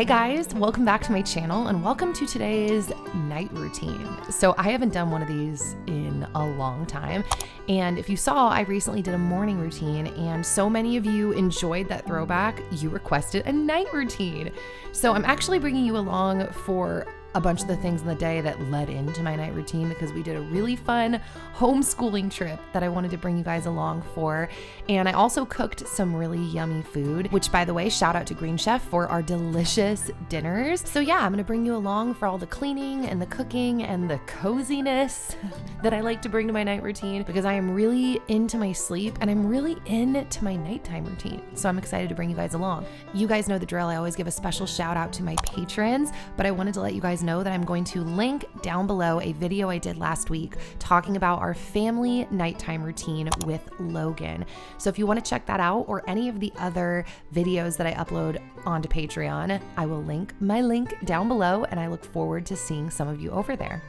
guys, welcome back to my channel and welcome to today's night routine. So I haven't done one of these in a long time, and if you saw, I recently did a morning routine and so many of you enjoyed that throwback, you requested a night routine. So I'm actually bringing you along for a bunch of the things in the day that led into my night routine because we did a really fun homeschooling trip that I wanted to bring you guys along for. And I also cooked some really yummy food, which, by the way, shout out to Green Chef for our delicious dinners. So yeah, I'm going to bring you along for all the cleaning and the cooking and the coziness that I like to bring to my night routine because I am really into my sleep and I'm really into my nighttime routine. So I'm excited to bring you guys along. You guys know the drill. I always give a special shout out to my patrons, but I wanted to let you guys know that I'm going to link down below a video I did last week talking about our family nighttime routine with Logan. So if you want to check that out or any of the other videos that I upload onto Patreon, I will link my link down below and I look forward to seeing some of you over there.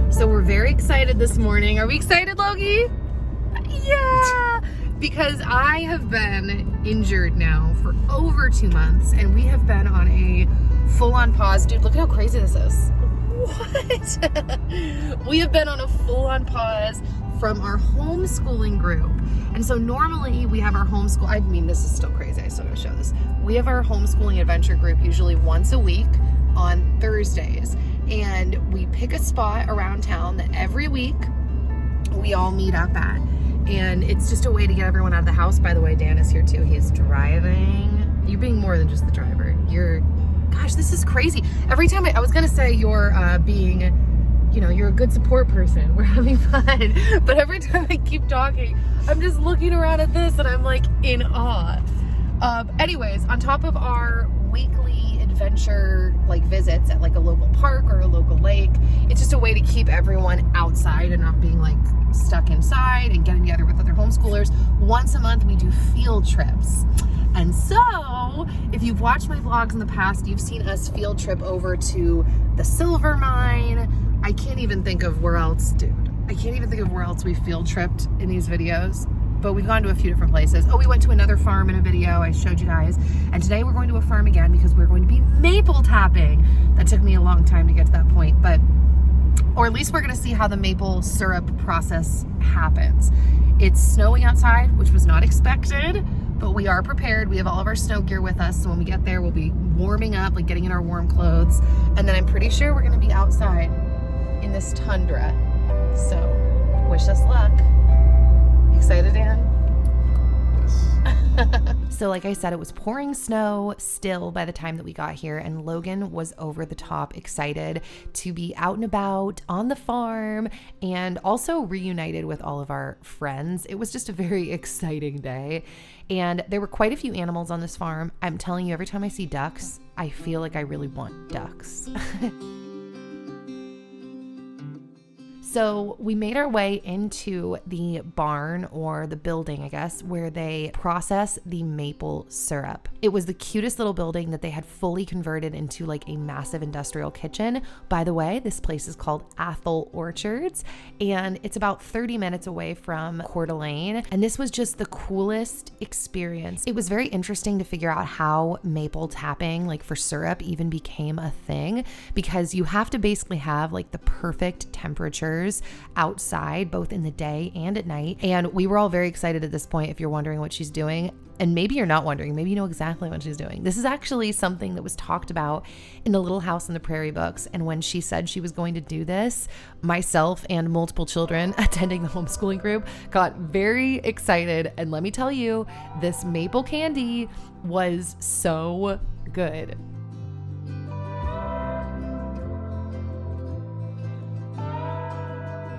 So we're very excited this morning. Are we excited, Logie? Yeah! Because I have been injured now for over 2 months and we have been on a full-on pause. Dude, look at how crazy this is. What? We have been on a full-on pause from our homeschooling group. And so normally we have our homeschool, I mean, this is still crazy. I still gotta show this. We have our homeschooling adventure group usually once a week on Thursdays. And we pick a spot around town that every week we all meet up at. And it's just a way to get everyone out of the house. By the way, Dan is here too. He's driving. You're being more than just the driver. Gosh, this is crazy. Every time I was gonna say you're being, you're a good support person. We're having fun. But every time I keep talking, I'm just looking around at this and I'm like in awe. Anyways, on top of our weekly adventure visits at a local park or a local lake, it's just a way to keep everyone outside and not being stuck inside and getting together with other homeschoolers. Once a month we do field trips. And so if you've watched my vlogs in the past, you've seen us field trip over to the silver mine. I can't even think of where else, dude. I can't even think of where else we field tripped in these videos. But we've gone to a few different places. Oh, we went to another farm in a video I showed you guys. And today we're going to a farm again because we're going to be maple tapping. That took me a long time to get to that point, or at least we're gonna see how the maple syrup process happens. It's snowing outside, which was not expected, but we are prepared. We have all of our snow gear with us. So when we get there, we'll be warming up, getting in our warm clothes. And then I'm pretty sure we're gonna be outside in this tundra. So wish us luck. Excited, Dan? Yes. So like I said, it was pouring snow still by the time that we got here, and Logan was over the top excited to be out and about on the farm and also reunited with all of our friends. It was just a very exciting day, and there were quite a few animals on this farm. I'm telling you, every time I see ducks, I feel like I really want ducks. So we made our way into the barn, or the building, I guess, where they process the maple syrup. It was the cutest little building that they had fully converted into a massive industrial kitchen. By the way, this place is called Athol Orchards, and it's about 30 minutes away from Coeur d'Alene. And this was just the coolest experience. It was very interesting to figure out how maple tapping, for syrup, even became a thing, because you have to basically have the perfect temperatures outside, both in the day and at night. And we were all very excited at this point. If you're wondering what she's doing, and maybe you're not wondering, maybe you know exactly what she's doing. This is actually something that was talked about in the Little House on the Prairie books. And when she said she was going to do this, myself and multiple children attending the homeschooling group got very excited. And let me tell you, this maple candy was so good.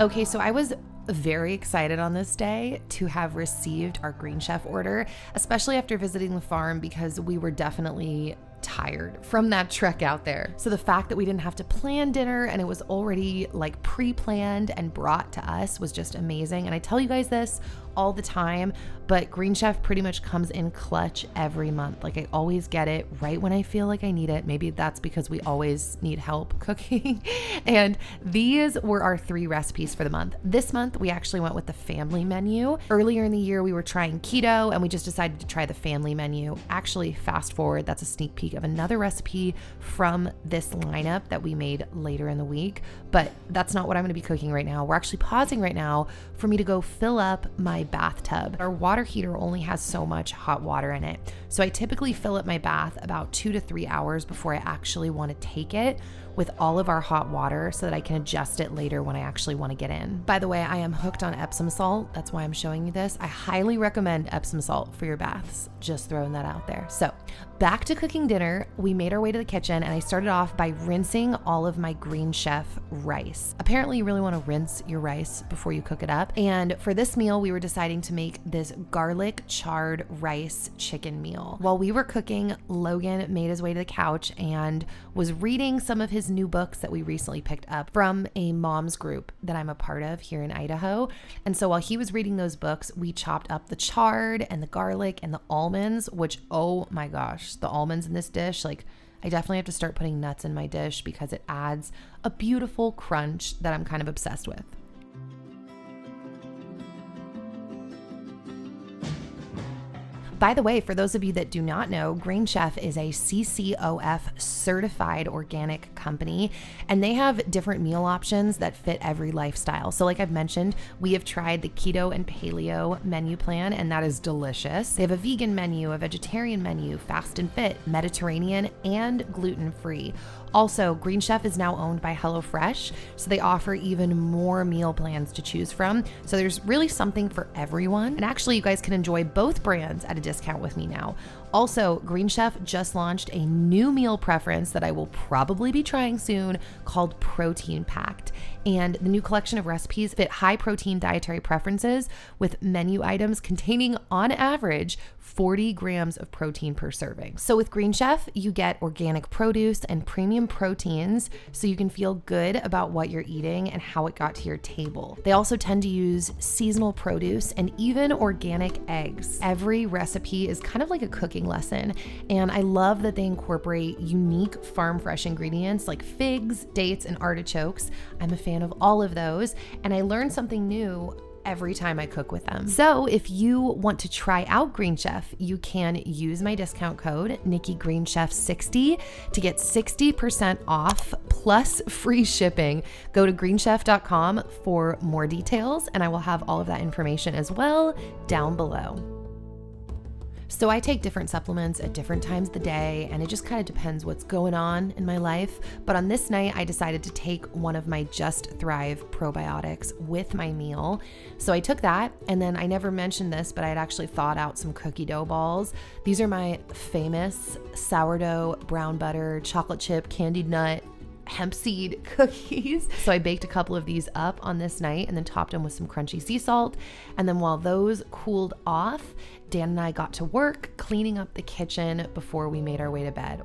Okay, so I was very excited on this day to have received our Green Chef order, especially after visiting the farm, because we were definitely tired from that trek out there. So the fact that we didn't have to plan dinner and it was already like pre-planned and brought to us was just amazing. And I tell you guys this all the time, but Green Chef pretty much comes in clutch every month. Like I always get it right when I feel like I need it. Maybe that's because we always need help cooking. And these were our 3 recipes for the month. This month, we actually went with the family menu. Earlier in the year, we were trying keto and we just decided to try the family menu. Actually, fast forward, that's a sneak peek of another recipe from this lineup that we made later in the week. But that's not what I'm going to be cooking right now. We're actually pausing right now for me to go fill up my bathtub. Our water heater only has so much hot water in it. So I typically fill up my bath about 2 to 3 hours before I actually want to take it with all of our hot water so that I can adjust it later when I actually want to get in. By the way, I am hooked on Epsom salt. That's why I'm showing you this. I highly recommend Epsom salt for your baths. Just throwing that out there. So back to cooking dinner. We made our way to the kitchen and I started off by rinsing all of my Green Chef rice. Apparently you really want to rinse your rice before you cook it up. And for this meal, we were deciding to make this garlic charred rice chicken meal. While we were cooking, Logan made his way to the couch and was reading some of his new books that we recently picked up from a mom's group that I'm a part of here in Idaho. And so while he was reading those books, we chopped up the chard and the garlic and the almonds, which, oh my gosh, the almonds in this dish, like I definitely have to start putting nuts in my dish because it adds a beautiful crunch that I'm kind of obsessed with. By the way, for those of you that do not know, Green Chef is a CCOF certified organic company, and they have different meal options that fit every lifestyle. So like I've mentioned, we have tried the keto and paleo menu plan, and that is delicious. They have a vegan menu, a vegetarian menu, fast and fit, Mediterranean, and gluten-free. Also, Green Chef is now owned by HelloFresh, so they offer even more meal plans to choose from. So there's really something for everyone. And actually, you guys can enjoy both brands at a discount with me now. Also, Green Chef just launched a new meal preference that I will probably be trying soon called Protein Packed. And the new collection of recipes fit high protein dietary preferences with menu items containing, on average, 40 grams of protein per serving. So with Green Chef, you get organic produce and premium proteins so you can feel good about what you're eating and how it got to your table. They also tend to use seasonal produce and even organic eggs. Every recipe is kind of like a cooking lesson, and I love that they incorporate unique farm fresh ingredients like figs, dates, and artichokes. I'm a fan of all of those, and I learn something new every time I cook with them. So if you want to try out Green Chef, you can use my discount code NikkiGreenChef60 to get 60% off plus free shipping. Go to greenchef.com for more details, and I will have all of that information as well down below. So I take different supplements at different times of the day, and it just kind of depends what's going on in my life. But on this night, I decided to take one of my Just Thrive probiotics with my meal. So I took that, and then I never mentioned this, but I had actually thawed out some cookie dough balls. These are my famous sourdough, brown butter, chocolate chip, candied nut, hemp seed cookies. So I baked a couple of these up on this night and then topped them with some crunchy sea salt. And then while those cooled off, Dan and I got to work cleaning up the kitchen before we made our way to bed.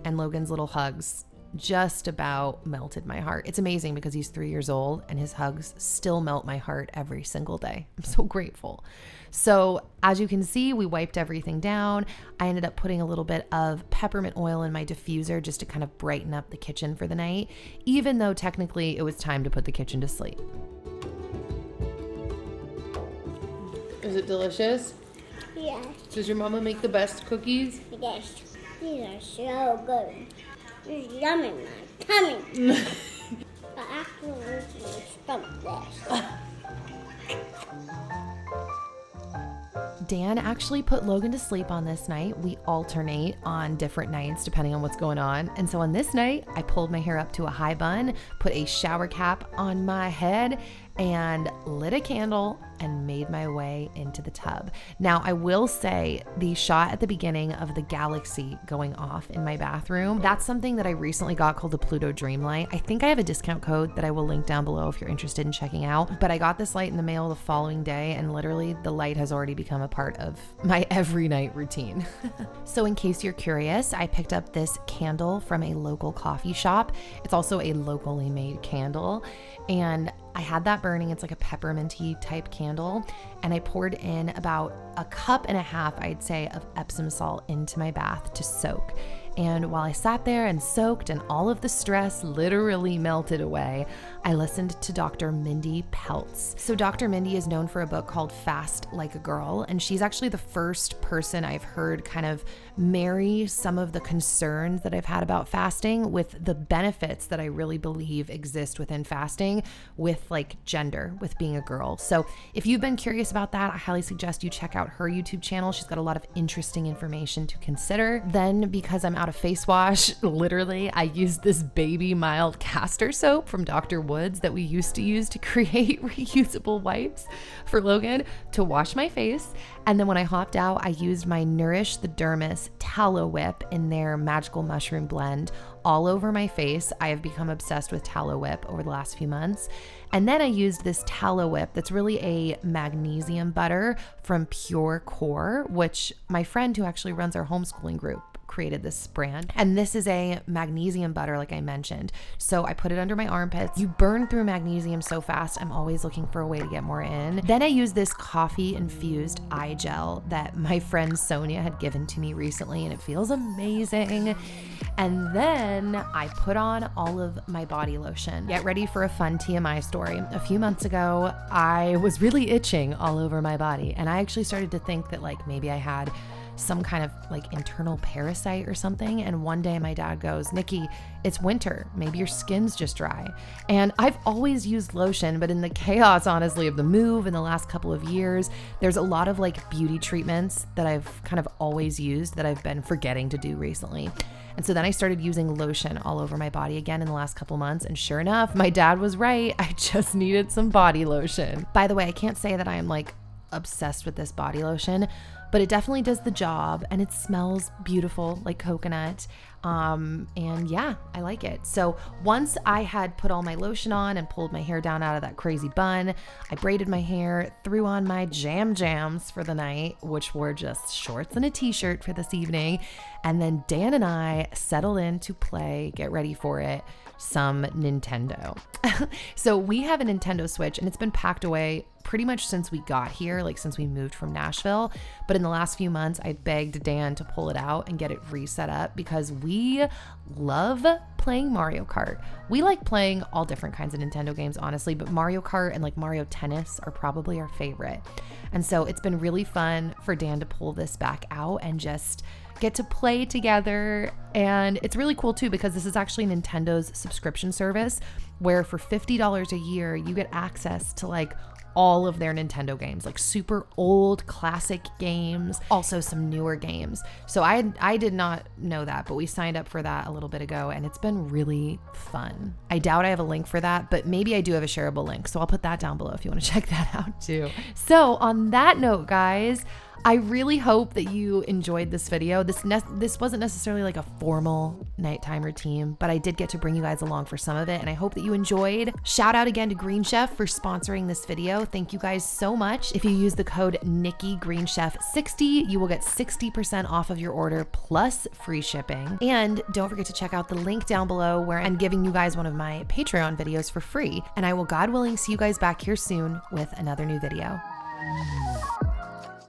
And Logan's little hugs just about melted my heart. It's amazing because he's 3 years old and his hugs still melt my heart every single day. I'm so grateful. So as you can see, we wiped everything down. I ended up putting a little bit of peppermint oil in my diffuser just to kind of brighten up the kitchen for the night, even though technically it was time to put the kitchen to sleep. Is it delicious? Yes. Does your mama make the best cookies? Yes. These are so good. It's yummy in my tummy. But afterwards, you stomach this. Dan actually put Logan to sleep on this night. We alternate on different nights depending on what's going on. And so on this night, I pulled my hair up to a high bun, put a shower cap on my head, and lit a candle and made my way into the tub. Now, I will say the shot at the beginning of the galaxy going off in my bathroom, that's something that I recently got called the Pluto Dream Light. I think I have a discount code that I will link down below if you're interested in checking out. But I got this light in the mail the following day, and literally the light has already become a part of my every night routine. So in case you're curious, I picked up this candle from a local coffee shop. It's also a locally made candle, and I had that burning. It's like a pepperminty type candle, and I poured in about a cup and a half, I'd say, of Epsom salt into my bath to soak. And while I sat there and soaked and all of the stress literally melted away, I listened to Dr. Mindy Peltz. So Dr. Mindy is known for a book called Fast Like a Girl, and she's actually the first person I've heard kind of marry some of the concerns that I've had about fasting with the benefits that I really believe exist within fasting with like gender, with being a girl. So if you've been curious about that, I highly suggest you check out her YouTube channel. She's got a lot of interesting information to consider. Then, because I'm out of face wash, literally, I used this baby mild castor soap from Dr. Woods that we used to use to create reusable wipes for Logan to wash my face. And then when I hopped out, I used my Nourish the Dermis Tallow Whip in their Magical Mushroom Blend all over my face. I have become obsessed with Tallow Whip over the last few months. And then I used this Tallow Whip that's really a magnesium butter from Pure Core, which my friend who actually runs our homeschooling group created this brand. And this is a magnesium butter, like I mentioned. So I put it under my armpits. You burn through magnesium so fast. I'm always looking for a way to get more in. Then I use this coffee infused eye gel that my friend Sonia had given to me recently, and it feels amazing. And then I put on all of my body lotion. Get ready for a fun TMI story. A few months ago, I was really itching all over my body, and I actually started to think that like maybe I had some kind of like internal parasite or something. And one day my dad goes, "Nikki, it's winter. Maybe your skin's just dry." And I've always used lotion, but in the chaos, honestly, of the move in the last couple of years, there's a lot of like beauty treatments that I've kind of always used that I've been forgetting to do recently. And so then I started using lotion all over my body again in the last couple months. And sure enough, my dad was right. I just needed some body lotion. By the way, I can't say that I am like obsessed with this body lotion, but it definitely does the job, and it smells beautiful like coconut. And yeah, I like it. So once I had put all my lotion on and pulled my hair down out of that crazy bun, I braided my hair, threw on my jams for the night, which were just shorts and a t-shirt for this evening. And then Dan and I settled in to play, get ready for it, some Nintendo. So we have a Nintendo Switch, and it's been packed away pretty much since we got here, like since we moved from Nashville. But in the last few months, I begged Dan to pull it out and get it reset up because we love playing Mario Kart. We like playing all different kinds of Nintendo games, honestly, but Mario Kart and like Mario Tennis are probably our favorite. And so it's been really fun for Dan to pull this back out and just get to play together. And it's really cool too, because this is actually Nintendo's subscription service where for $50 a year, you get access to like all of their Nintendo games, like super old classic games, also some newer games. So I did not know that, but we signed up for that a little bit ago, and it's been really fun. I doubt I have a link for that, but maybe I do have a shareable link. So I'll put that down below if you want to check that out too. So on that note, guys, I really hope that you enjoyed this video. This wasn't necessarily like a formal nighttime routine, but I did get to bring you guys along for some of it, and I hope that you enjoyed. Shout out again to Green Chef for sponsoring this video. Thank you guys so much. If you use the code NikkiGreenChef60, you will get 60% off of your order plus free shipping. And don't forget to check out the link down below where I'm giving you guys one of my Patreon videos for free. And I will, God willing, see you guys back here soon with another new video.